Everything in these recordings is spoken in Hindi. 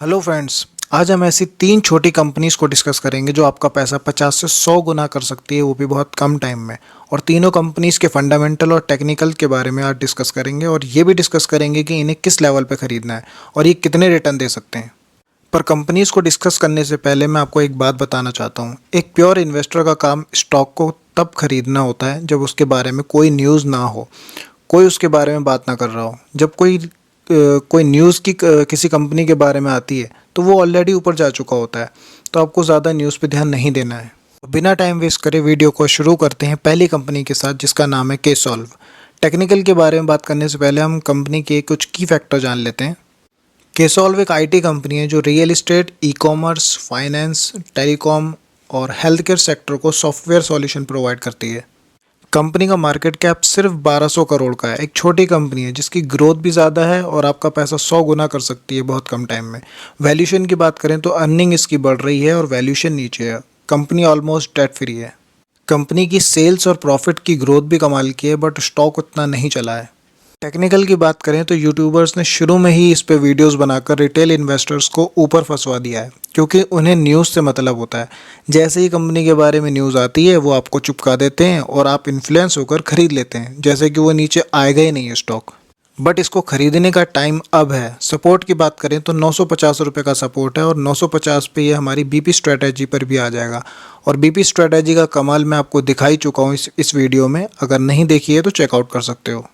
हेलो फ्रेंड्स, आज हम ऐसी तीन छोटी कंपनीज को डिस्कस करेंगे जो आपका पैसा 50 से 100 गुना कर सकती है, वो भी बहुत कम टाइम में। और तीनों कंपनीज के फंडामेंटल और टेक्निकल के बारे में आज डिस्कस करेंगे और ये भी डिस्कस करेंगे कि इन्हें किस लेवल पे खरीदना है और ये कितने रिटर्न दे सकते हैं। पर कंपनीज को डिस्कस करने से पहले मैं आपको एक बात बताना चाहता हूँ। एक प्योर इन्वेस्टर का काम स्टॉक को तब खरीदना होता है जब उसके बारे में कोई न्यूज़ ना हो, कोई उसके बारे में बात ना कर रहा हो। जब कोई न्यूज़ की किसी कंपनी के बारे में आती है तो वो ऑलरेडी ऊपर जा चुका होता है, तो आपको ज़्यादा न्यूज़ पे ध्यान नहीं देना है। तो बिना टाइम वेस्ट करे वीडियो को शुरू करते हैं पहली कंपनी के साथ, जिसका नाम है केसॉल्व। टेक्निकल के बारे में बात करने से पहले हम कंपनी के कुछ की फैक्टर जान लेते हैं। केसॉल्व एक आईटी कंपनी है जो real estate, e commerce, finance, telecom और हेल्थ केयर सेक्टर को सॉफ्टवेयर सॉल्यूशन प्रोवाइड करती है। कंपनी का मार्केट कैप सिर्फ 1200 करोड़ का है। एक छोटी कंपनी है जिसकी ग्रोथ भी ज़्यादा है और आपका पैसा 100 गुना कर सकती है बहुत कम टाइम में। वैल्यूशन की बात करें तो अर्निंग इसकी बढ़ रही है और वैल्यूशन नीचे है। कंपनी ऑलमोस्ट डेट फ्री है। कंपनी की सेल्स और प्रॉफिट की ग्रोथ भी कमाल की है, बट स्टॉक उतना नहीं चला है। टेक्निकल की बात करें तो यूट्यूबर्स ने शुरू में ही इस पे वीडियोस बनाकर रिटेल इन्वेस्टर्स को ऊपर फंसवा दिया है, क्योंकि उन्हें न्यूज़ से मतलब होता है। जैसे ही कंपनी के बारे में न्यूज़ आती है वो आपको चिपका देते हैं और आप इन्फ्लुएंस होकर खरीद लेते हैं, जैसे कि वो नीचे आएगा ही नहीं है स्टॉक। बट इसको खरीदने का टाइम अब है। सपोर्ट की बात करें तो 950 रुपये का सपोर्ट है और 950 पे ये हमारी बीपी स्ट्रेटजी पर भी आ जाएगा। और बीपी स्ट्रेटजी का कमाल मैं आपको दिखा ही चुका हूँ इस वीडियो में। अगर नहीं देखी है तो चेकआउट कर सकते हो।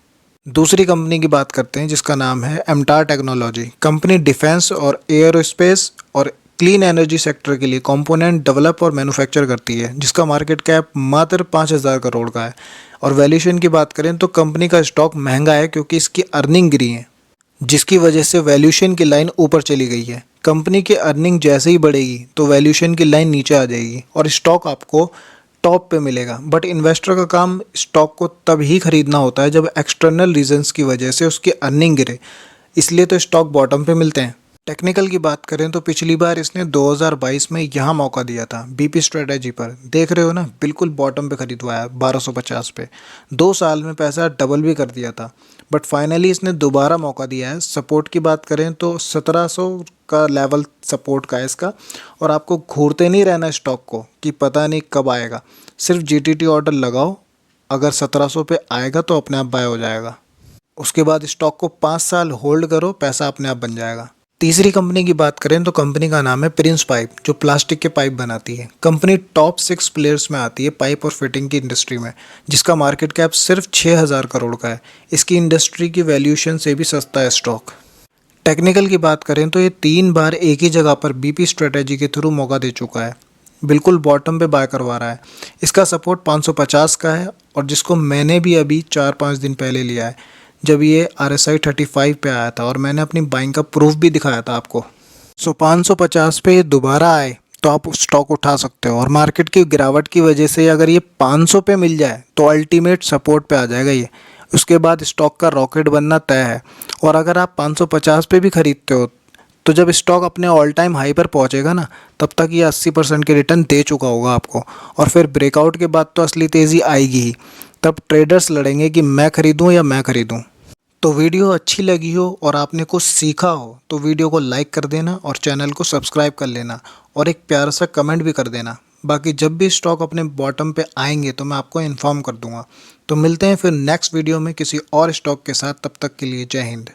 दूसरी कंपनी की बात करते हैं जिसका नाम है एमटार टेक्नोलॉजी। कंपनी डिफेंस और एयरोस्पेस और क्लीन एनर्जी सेक्टर के लिए कंपोनेंट डेवलप और मैन्युफैक्चर करती है, जिसका मार्केट कैप मात्र 5000 करोड़ का है। और वैल्यूशन की बात करें तो कंपनी का स्टॉक महंगा है क्योंकि इसकी अर्निंग गिरी है, जिसकी वजह से वैल्यूशन की लाइन ऊपर चली गई है। कंपनी की अर्निंग जैसे ही बढ़ेगी तो वैल्यूशन की लाइन नीचे आ जाएगी और स्टॉक आपको टॉप पे मिलेगा। बट इन्वेस्टर का काम स्टॉक को तब ही खरीदना होता है जब एक्सटर्नल रीजंस की वजह से उसकी अर्निंग गिरे, इसलिए तो स्टॉक बॉटम पे मिलते हैं। टेक्निकल की बात करें तो पिछली बार इसने 2022 में यहाँ मौका दिया था बीपी स्ट्रेटजी पर। देख रहे हो ना, बिल्कुल बॉटम पे खरीदवाया 1250 पे। 2 साल में पैसा डबल भी कर दिया था। बट फाइनली इसने दोबारा मौका दिया है। सपोर्ट की बात करें तो 1700 का लेवल सपोर्ट का है इसका। और आपको घूरते नहीं रहना स्टॉक को कि पता नहीं कब आएगा। सिर्फ जीटीटी ऑर्डर लगाओ, अगर 1700 पे आएगा तो अपने आप बाय हो जाएगा। उसके बाद स्टॉक को 5 साल होल्ड करो, पैसा अपने आप बन जाएगा। तीसरी कंपनी की बात करें तो कंपनी का नाम है प्रिंस पाइप, जो प्लास्टिक के पाइप बनाती है। कंपनी टॉप 6 प्लेयर्स में आती है पाइप और फिटिंग की इंडस्ट्री में, जिसका मार्केट कैप सिर्फ 6000 करोड़ का है। इसकी इंडस्ट्री की वैल्यूशन से भी सस्ता है स्टॉक। टेक्निकल की बात करें तो ये 3 बार एक ही जगह पर बीपी स्ट्रेटजी के थ्रू मौका दे चुका है। बिल्कुल बॉटम पे बाय करवा रहा है। इसका सपोर्ट 550 का है और जिसको मैंने भी अभी 4-5 दिन पहले लिया है, जब ये RSI 35 पे आया था और मैंने अपनी बाइंग का प्रूफ भी दिखाया था आपको। 550 पे ये दोबारा आए तो आप स्टॉक उठा सकते हो। और मार्केट की गिरावट की वजह से अगर ये 500 पे मिल जाए तो अल्टीमेट सपोर्ट पे आ जाएगा ये। उसके बाद स्टॉक का रॉकेट बनना तय है। और अगर आप 550 पे भी खरीदते हो तो जब स्टॉक अपने ऑल टाइम हाई पर पहुंचेगा ना, तब तक ये 80% के रिटर्न दे चुका होगा आपको। और फिर ब्रेकआउट के बाद तो असली तेज़ी आएगी ही। तब ट्रेडर्स लड़ेंगे कि मैं खरीदूं या मैं खरीदूं। तो वीडियो अच्छी लगी हो और आपने कुछ सीखा हो तो वीडियो को लाइक कर देना और चैनल को सब्सक्राइब कर लेना और एक प्यारा सा कमेंट भी कर देना। बाकी जब भी स्टॉक अपने बॉटम पे आएंगे तो मैं आपको इन्फॉर्म कर दूंगा। तो मिलते हैं फिर नेक्स्ट वीडियो में किसी और स्टॉक के साथ। तब तक के लिए जय हिंद।